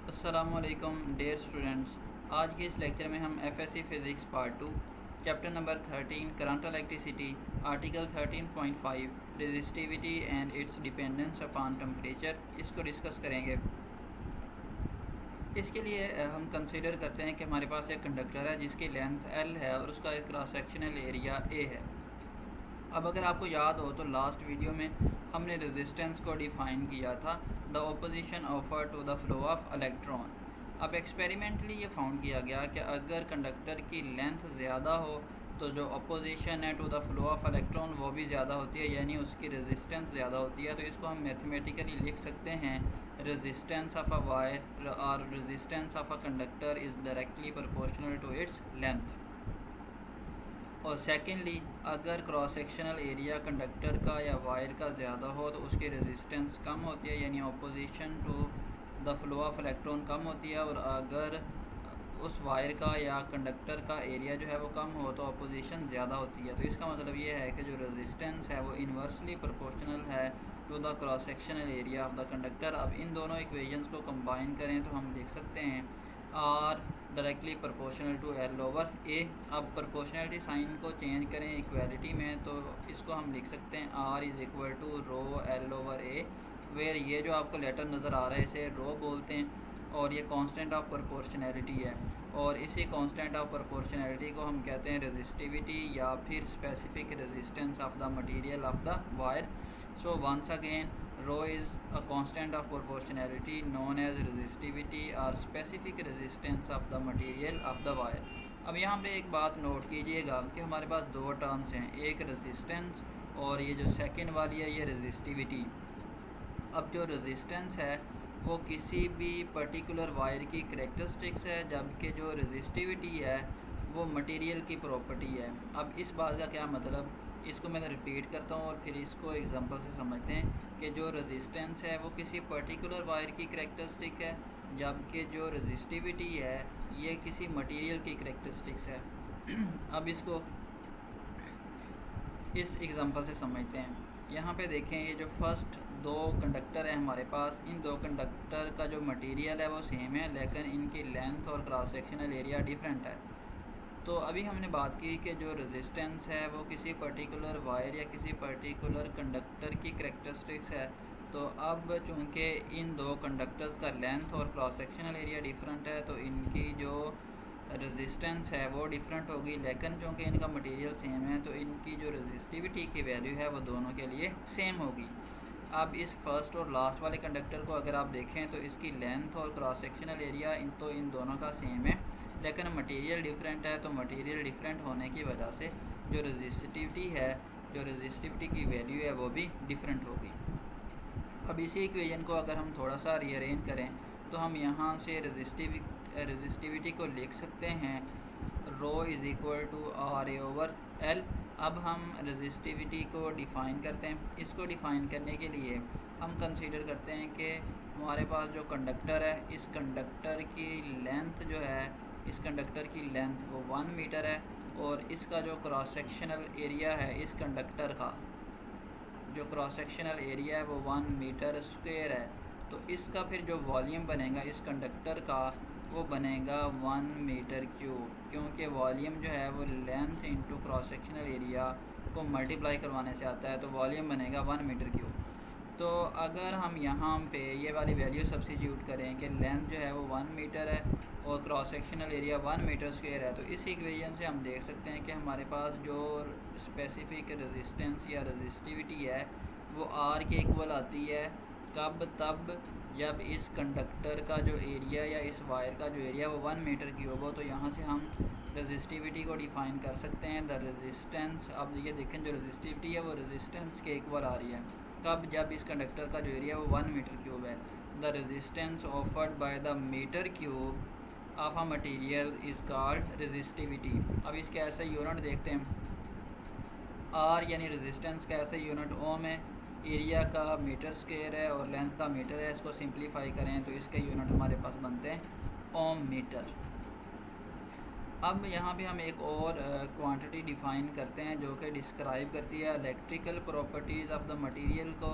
अस्सलामुअलैकुम dear students. आज के इस लेक्चर में हम FSc physics part 2 chapter number 13 current electricity article 13.5 resistivity and it's dependence upon temperature इसको डिस्कस करेंगे। इसके लिए हम कंसीडर करते हैं कि हमारे पास एक कंडक्टर है जिसकी लेंथ L है और उसका एक क्रॉस सेक्शनल एरिया A है। अब अगर आपको याद हो तो लास्ट वीडियो में हमने रेजिस्टेंस को डिफ़ाइन किया था, the opposition offer to the flow of electron. अब एक्सपेरिमेंटली ये फाउंड किया गया कि अगर कंडक्टर की लेंथ ज़्यादा हो तो जो अपोजिशन है to the flow of electron वो भी ज़्यादा होती है, यानी उसकी रेजिस्टेंस ज़्यादा होती है। तो इसको हम मैथमेटिकली लिख सकते हैं, रेजिस्टेंस ऑफ अ वायर और resistance of a conductor is directly proportional to its length. और सेकेंडली, अगर क्रॉस सेक्शनल एरिया कंडक्टर का या वायर का ज़्यादा हो तो उसकी रेजिस्टेंस कम होती है, यानी opposition to the flow of electron कम होती है। और अगर उस वायर का या कंडक्टर का एरिया जो है वो कम हो तो अपोजिशन ज़्यादा होती है। तो इसका मतलब ये है कि जो रेजिस्टेंस है वो इन्वर्सली प्रोपोर्शनल है to the cross sectional area of the conductor. अब इन दोनों इक्वेशंस को कंबाइन करें तो हम लिख सकते हैं R directly proportional to L over A. अब प्रोपोर्शनलिटी साइन को चेंज करें इक्वालिटी में तो इसको हम लिख सकते हैं R is equal to rho L over A, where ये जो आपको लेटर नज़र आ रहा है इसे रो बोलते हैं और ये कांस्टेंट ऑफ प्रोपोर्शनैलिटी है। और इसी कांस्टेंट ऑफ प्रोपोर्शनैलिटी को हम कहते हैं रेजिस्टिविटी या फिर specific resistance of the material of the wire. So once again, rho is a constant of proportionality known as resistivity और specific resistance of the material of the wire. अब यहाँ पे एक बात नोट कीजिएगा कि हमारे पास दो टर्म्स हैं, एक रेजिस्टेंस और ये जो सेकंड वाली है ये रेजिस्टिविटी। अब जो रेजिस्टेंस है वो किसी भी पर्टिकुलर वायर की करेक्टरिस्टिक्स है, जबकि जो रेजिस्टिविटी है वो मटेरियल की प्रॉपर्टी है। अब इस बात का क्या मतलब, इसको मैं रिपीट करता हूँ और फिर इसको एग्जांपल से समझते हैं कि जो रेजिस्टेंस है वो किसी पर्टिकुलर वायर की करेक्टरिस्टिक है, जबकि जो रेजिस्टिविटी है ये किसी मटेरियल की करेक्टरिस्टिक्स है। अब इसको इस एग्जांपल से समझते हैं। यहाँ पे देखें, ये जो फर्स्ट दो कंडक्टर है हमारे पास, इन दो कंडक्टर का जो मटेरियल है वो सेम है, लेकिन इनकी लेंथ और क्रॉस सेक्शनल एरिया डिफरेंट है। तो अभी हमने बात की कि जो रेजिस्टेंस है वो किसी पर्टिकुलर वायर या किसी पर्टिकुलर कंडक्टर की करेक्टरिस्टिक्स है। तो अब चूँकि इन दो कंडक्टर्स का लेंथ और क्रॉस सेक्शनल एरिया डिफरेंट है तो इनकी जो रेजिस्टेंस है वो डिफरेंट होगी, लेकिन चूँकि इनका मटेरियल सेम है तो इनकी जो रेजिस्टिविटी की वैल्यू है वो दोनों के लिए सेम होगी। अब इस फर्स्ट और लास्ट वाले कंडक्टर को अगर आप देखें तो इसकी लेंथ और क्रॉस सेक्शनल एरिया इन दोनों का सेम है, लेकिन मटेरियल डिफरेंट है। तो मटेरियल डिफरेंट होने की वजह से जो रेजिस्टिविटी की वैल्यू है वो भी डिफरेंट होगी। अब इसी इक्वेशन को अगर हम थोड़ा सा रीअरेंज करें तो हम यहाँ से रेजिस्टिविटी को लिख सकते हैं rho is equal to R A over L. अब हम रेजिस्टिविटी को डिफ़ाइन करते हैं। इसको डिफ़ाइन करने के लिए हम कंसीडर करते हैं कि हमारे पास जो कंडक्टर है, इस कंडक्टर की लेंथ जो है, इस कंडक्टर की लेंथ वो 1 मीटर है और इसका जो क्रॉस सेक्शनल एरिया है इस कंडक्टर का, जो क्रॉस सेक्शनल एरिया है वो 1 मीटर स्क्वायर है। तो इसका फिर जो वॉल्यूम बनेगा इस कंडक्टर का वो बनेगा 1 मीटर क्यूब, क्योंकि वॉल्यूम जो है वो length into cross sectional area को मल्टीप्लाई करवाने से आता है, तो वॉल्यूम बनेगा 1 मीटर क्यूब। तो अगर हम यहाँ पे ये वाली वैल्यू सब्सिट्यूट करें कि लेंथ जो है वो 1 मीटर है और cross sectional area 1 metre square है, तो इस इक्वेशन से हम देख सकते हैं कि हमारे पास जो स्पेसिफिक रेजिस्टेंस या रेजिस्टिविटी है वो आर के इक्वल आती है। कब? तब जब इस कंडक्टर का जो एरिया या इस वायर का जो एरिया वो 1 मीटर क्यूब हो। तो यहाँ से हम रेजिस्टिविटी को डिफ़ाइन कर सकते हैं द रेजिस्टेंस। अब ये देखें, जो रेजिस्टिविटी है वो रेजिस्टेंस के इक्वल आ रही है। कब? जब इस कंडक्टर का जो एरिया वो 1 मीटर क्यूब है। The resistance offered by the metre cube of a material is called resistivity. अब इसके ऐसे यूनिट देखते हैं, आर यानी रेजिस्टेंस का ऐसे यूनिट ओम है, एरिया का मीटर स्क्वायर है और लेंथ का मीटर है। इसको सिंप्लीफाई करें तो इसके यूनिट हमारे पास बनते हैं ओम मीटर। अब यहाँ पे हम एक और क्वांटिटी डिफ़ाइन करते हैं जो कि डिस्क्राइब करती है electrical properties of the material को,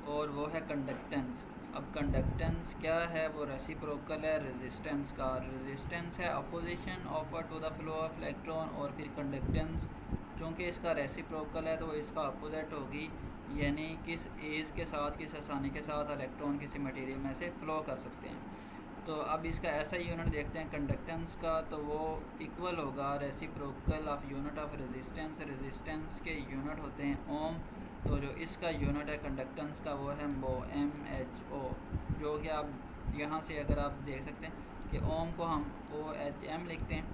और वो है कंडक्टेंस। अब कंडक्टेंस क्या है, वो रेसिप्रोकल है रेजिस्टेंस का। रेजिस्टेंस है opposition offer to the flow of electron, और फिर कंडक्टेंस चूँकि इसका रेसिप्रोकल है तो इसका अपोजिट होगी, यानी किस एज के साथ, किस आसानी के साथ इलेक्ट्रॉन किसी मटेरियल में से फ़्लो कर सकते हैं। तो अब इसका ऐसा यूनिट देखते हैं कंडक्टेंस का, तो वो इक्वल होगा reciprocal of unit of resistance. Resistance के यूनिट होते हैं ओम, तो जो इसका यूनिट है कंडक्टेंस का वो है मो, MHO, जो कि आप यहाँ से अगर आप देख सकते हैं कि ओम को हम OHM लिखते हैं,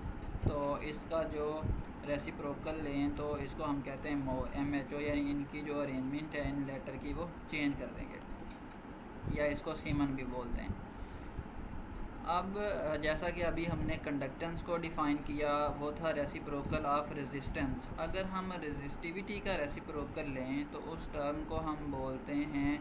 तो इसका जो रेसिप्रोकल लें तो इसको हम कहते हैं मो, MHO, यानी इनकी जो अरेंजमेंट है इन लेटर की वो चेंज कर देंगे, या इसको सीमन भी बोलते हैं। अब जैसा कि अभी हमने कंडक्टेंस को डिफ़ाइन किया, वो था रेसिप्रोकल ऑफ रेजिस्टेंस। अगर हम रेजिस्टिविटी का रेसिप्रोकल लें तो उस टर्म को हम बोलते हैं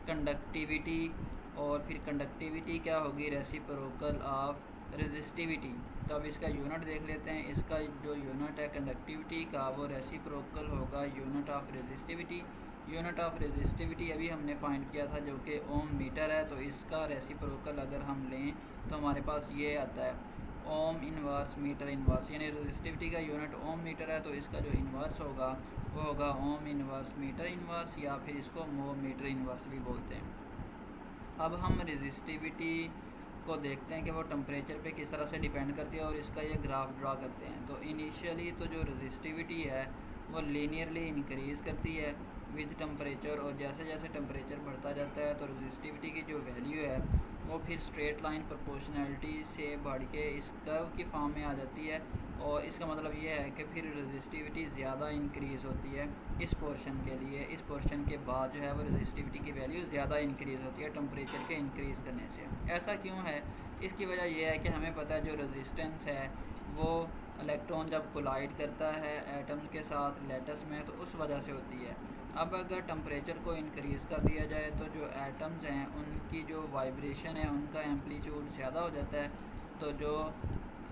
कंडक्टिविटी, और फिर कंडक्टिविटी क्या होगी, रेसिप्रोकल ऑफ रेजिस्टिविटी। तो अब इसका यूनिट देख लेते हैं। इसका जो यूनिट है कंडक्टिविटी का वो रेसिप्रोकल होगा unit of resistivity. Unit of resistivity अभी हमने फाइंड किया था जो कि ओम मीटर है, तो इसका रेसिप्रोकल अगर हम लें तो हमारे पास ये आता है ओम इनवर्स मीटर इनवर्स, यानी रेजिस्टिविटी का यूनिट ओम मीटर है तो इसका जो इन्वर्स होगा वो होगा ओम इनवर्स मीटर इनवर्स, या फिर इसको मो मीटर इनवर्स भी बोलते हैं। अब हम रेजिस्टिविटी को देखते हैं कि वो टेम्परेचर पे किस तरह से डिपेंड करती है, और इसका ये ग्राफ ड्रा करते हैं। तो इनिशियली तो जो रेजिस्टिविटी है वो लीनियरली इंक्रीज़ करती है विद टेम्परेचर, और जैसे जैसे टेम्परेचर बढ़ता जाता है तो रेजिस्टिविटी की जो वैल्यू है वो फिर स्ट्रेट लाइन प्रोपोर्शनैलिटी से बढ़ के इस कर्व की फॉर्म में आ जाती है, और इसका मतलब ये है कि फिर रेजिस्टिविटी ज़्यादा इंक्रीज़ होती है इस पोर्शन के लिए। इस पोर्शन के बाद जो है वो रेजिस्टिविटी की वैल्यू ज़्यादा इंक्रीज़ होती है टेम्परेचर के इंक्रीज़ करने से। ऐसा क्यों है? इसकी वजह यह है कि हमें पता है जो रेजिस्टेंस है वो इलेक्ट्रॉन जब कोलाइड करता है एटम्स के साथ लेटस में, तो उस वजह से होती है। अब अगर टेम्परेचर को इंक्रीज़ कर दिया जाए तो जो एटम्स हैं उनकी जो वाइब्रेशन है उनका एम्पलीट्यूड ज़्यादा हो जाता है, तो जो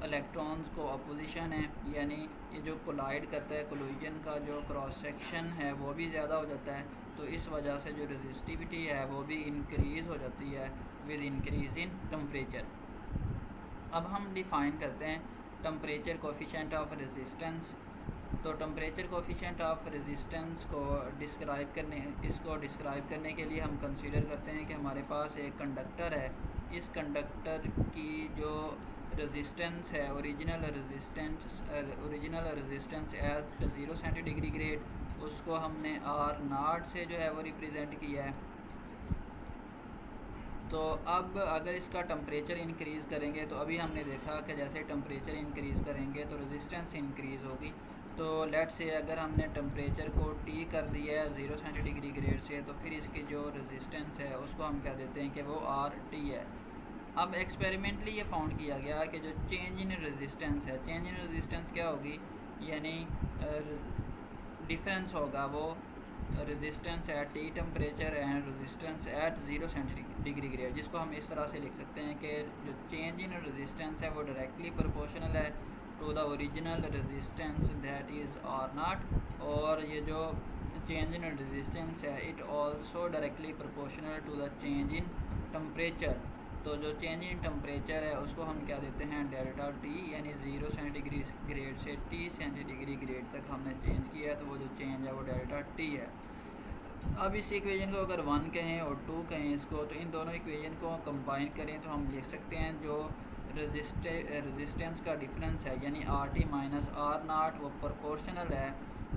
इलेक्ट्रॉन्स को अपोजिशन है, यानी ये जो कोलाइड करता है, कोलिजन का जो क्रॉस सेक्शन है वो भी ज़्यादा हो जाता है, तो इस वजह से जो रेजिस्टिविटी है वो भी इंक्रीज़ हो जाती है विद इंक्रीज़ इन टेम्परेचर। अब हम डिफ़ाइन करते हैं टेम्परेचर कोफिशिएंट ऑफ रेजिस्टेंस। तो टेम्परेचर कोफिशिएंट ऑफ रेजिस्टेंस को डिस्क्राइब करने के लिए हम कंसीडर करते हैं कि हमारे पास एक कंडक्टर है। इस कंडक्टर की जो रेजिस्टेंस है original resistance at 0 centigrade grade, उसको हमने R0 से जो है वो रिप्रेजेंट किया है। तो अब अगर इसका टेम्परेचर इंक्रीज़ करेंगे तो अभी हमने देखा कि जैसे टेम्परेचर इंक्रीज़ करेंगे तो रेजिस्टेंस इंक्रीज़ होगी। तो लेट से अगर हमने टेम्परेचर को T कर दिया है 0 सेंटीग्रेड ग्रेड से, तो फिर इसकी जो रेजिस्टेंस है उसको हम कह देते हैं कि वो RT है। अब एक्सपेरिमेंटली ये फाउंड किया गया कि जो चेंज इन रेजिस्टेंस है, चेंज इन रेजिस्टेंस क्या होगी, यानी डिफरेंस होगा वो resistance at T temperature and resistance at 0 centigrade grade, जिसको हम इस तरह से लिख सकते हैं कि जो चेंज इन रेजिस्टेंस है वो डायरेक्टली प्रोपोर्शनल है to the original resistance that is R0, और ये जो चेंज इन रेजिस्टेंस है it also directly proportional to the change in temperature. तो जो चेंज इन टेम्परेचर है उसको हम क्या देते हैं डेल्टा T, यानी 0 सेंटीग्रेड ग्रेड से T सेंटीग्रेड ग्रेड तक हमने चेंज किया है, तो वो जो चेंज है वो डेल्टा T है। अब इस इक्वेशन को अगर 1 कहें और 2 कहें इसको, तो इन दोनों इक्वेशन को कंबाइन करें तो हम लिख सकते हैं जो रेजिस्टेंस का डिफरेंस है यानी RT माइनस R0 वो प्रोपोर्शनल है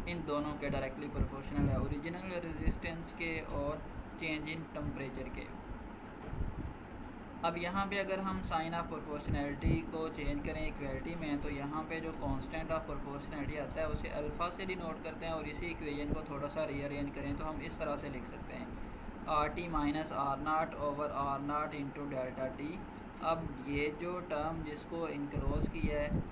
इन दोनों के, डायरेक्टली प्रोपोर्शनल है ओरिजिनल रेजिस्टेंस के और चेंज इन टेम्परेचर के। अब यहाँ पे अगर हम साइन ऑफ प्रोपोर्शनैलिटी को चेंज करें इक्वलिटी में, तो यहाँ पे जो कांस्टेंट ऑफ प्रोपोर्शनैलिटी आता है उसे अल्फ़ा से डिनोट करते हैं, और इसी इक्वेशन को थोड़ा सा रीअरेंज करें तो हम इस तरह से लिख सकते हैं RT minus R0 over R0 into delta T। अब ये जो टर्म जिसको इनक्लोज किया है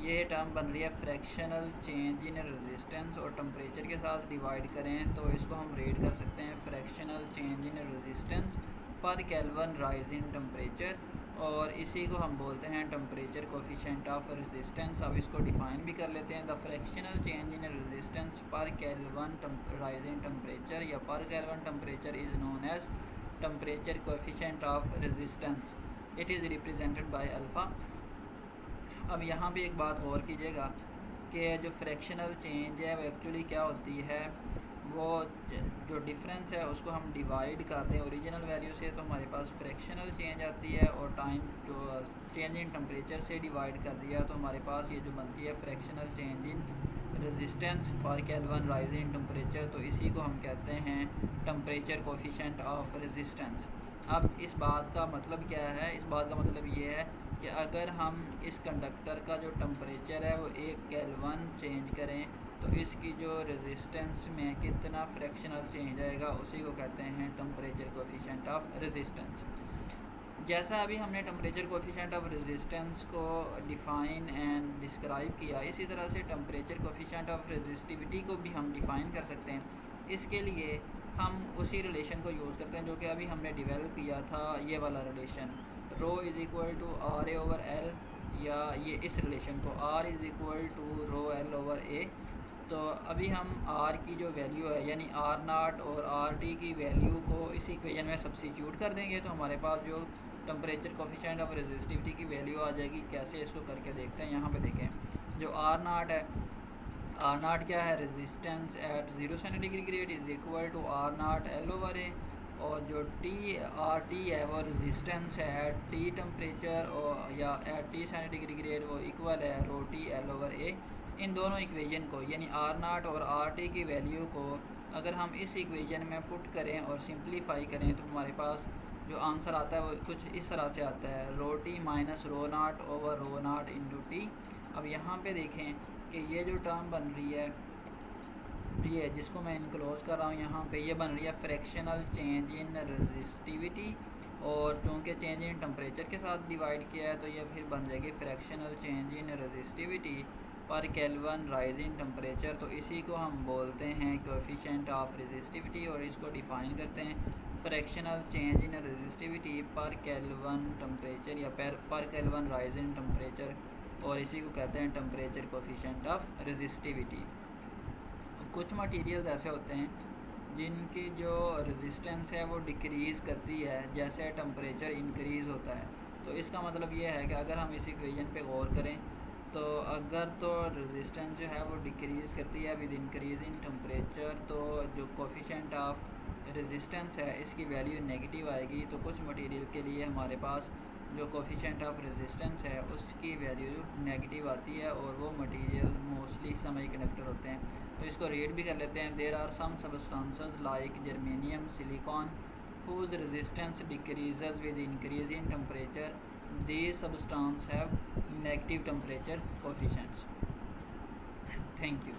ये टर्म बन रही है फ्रैक्शनल चेंज इन रेजिस्टेंस, और टेम्परेचर के साथ डिवाइड करें तो इसको हम रेट कर सकते हैं fractional change in resistance per kelvin rise in temperature, और इसी को हम बोलते हैं टेम्परेचर कोफिशिएंट ऑफ रेजिस्टेंस। अब इसको डिफाइन भी कर लेते हैं, the fractional change in resistance per kelvin rise in temperature या per kelvin temperature is known as temperature coefficient of resistance. It is represented by alpha. अब यहाँ पे एक बात गौर कीजिएगा कि जो फ्रैक्शनल चेंज है वो एक्चुअली क्या होती है, वो जो डिफरेंस है उसको हम डिवाइड कर दें ओरिजिनल वैल्यू से तो हमारे पास फ्रैक्शनल चेंज आती है, और टाइम जो चेंज इन टेम्परेचर से डिवाइड कर दिया तो हमारे पास ये जो बनती है fractional change in resistance per kelvin rise in temperature. तो इसी को हम कहते हैं टेम्परेचर कोफिशिएंट ऑफ रेजिस्टेंस। अब इस बात का मतलब क्या है, इस बात का मतलब ये है कि अगर हम इस कंडक्टर का जो टेम्परेचर है वो 1 केल्विन चेंज करें तो इसकी जो रेजिस्टेंस में कितना फ्रैक्शनल चेंज आएगा उसी को कहते हैं टेम्परेचर कोफिशिएंट ऑफ रेजिस्टेंस। जैसा अभी हमने टेम्परेचर कोफिशिएंट ऑफ रेजिस्टेंस को डिफ़ाइन एंड डिस्क्राइब किया, इसी तरह से टेम्परेचर कोफिशिएंट ऑफ रेजिस्टिविटी को भी हम डिफ़ाइन कर सकते हैं। इसके लिए हम उसी रिलेशन को यूज़ करते हैं जो कि अभी हमने डेवलप किया था, ये वाला relation rho is equal to R A over L, या ये इस रिलेशन को R is equal to rho L over A. तो अभी हम आर की जो वैल्यू है यानी आर नाट और आर टी की वैल्यू को इस इक्वेशन में सब्स्टिट्यूट कर देंगे तो हमारे पास जो टेम्परेचर कोफिशिएंट ऑफ रेजिस्टिविटी की वैल्यू आ जाएगी। कैसे इसको करके देखते हैं, यहाँ पे देखें जो आर नाट है, आर नाट क्या है, resistance at 0 centigrade is equal to R naught L over A, और जो टी आर टी है वो रेजिस्टेंस है एट टी टेम्परेचर और या एट टी सेंटीग्रेड वो इक्वल है रो टी एल ओवर ए। इन दोनों इक्वेशन को यानी आर नाट और आर टी की वैल्यू को अगर हम इस इक्वेशन में पुट करें और सिंप्लीफाई करें तो हमारे पास जो आंसर आता है वो कुछ इस तरह से आता है रो टी माइनस रो नाट ओवर रो नाट इंटू टी। अब यहाँ पे देखें कि ये जो टर्म बन रही है ये जिसको मैं इनक्लोज कर रहा हूँ यहाँ पे, ये बन रही है फ्रैक्शनल चेंज इन रेजिस्टिविटी, और चूँकि चेंज इन टेम्परेचर के साथ डिवाइड किया है तो ये फिर बन जाएगी फ्रैक्शनल चेंज इन रेजिस्टिविटी पर केल्विन राइज इन टेम्परेचर। तो इसी को हम बोलते हैं कोएफिशिएंट ऑफ रेजिस्टिविटी, और इसको डिफ़ाइन करते हैं फ्रैक्शनल चेंज इन रेजिस्टिविटी पर केल्विन टेम्परेचर या per kelvin rise in temperature, और इसी को कहते हैं टेम्परेचर कोएफिशिएंट ऑफ रेजिस्टिविटी। कुछ मटेरियल्स ऐसे होते हैं जिनकी जो रेजिस्टेंस है वो डिक्रीज़ करती है जैसे टेम्परेचर इंक्रीज़ होता है। तो इसका मतलब ये है कि अगर हम इस इक्वेशन पे गौर करें तो अगर तो रेजिस्टेंस जो है वो डिक्रीज़ करती है विद इंक्रीज इन टेम्परेचर, तो जो कोफिशिएंट ऑफ रेजिस्टेंस है इसकी वैल्यू नेगेटिव आएगी। तो कुछ मटेरियल के लिए हमारे पास जो कोफिशिएंट ऑफ रेजिस्टेंस है उसकी वैल्यू नेगेटिव आती है, और वो मटेरियल मोस्टली सेमीकंडक्टर होते हैं। तो इसको रीड भी कर लेते हैं। There are some substances like germanium silicon whose resistance decreases with increase in temperature. These substances have negative temperature coefficients. Thank you.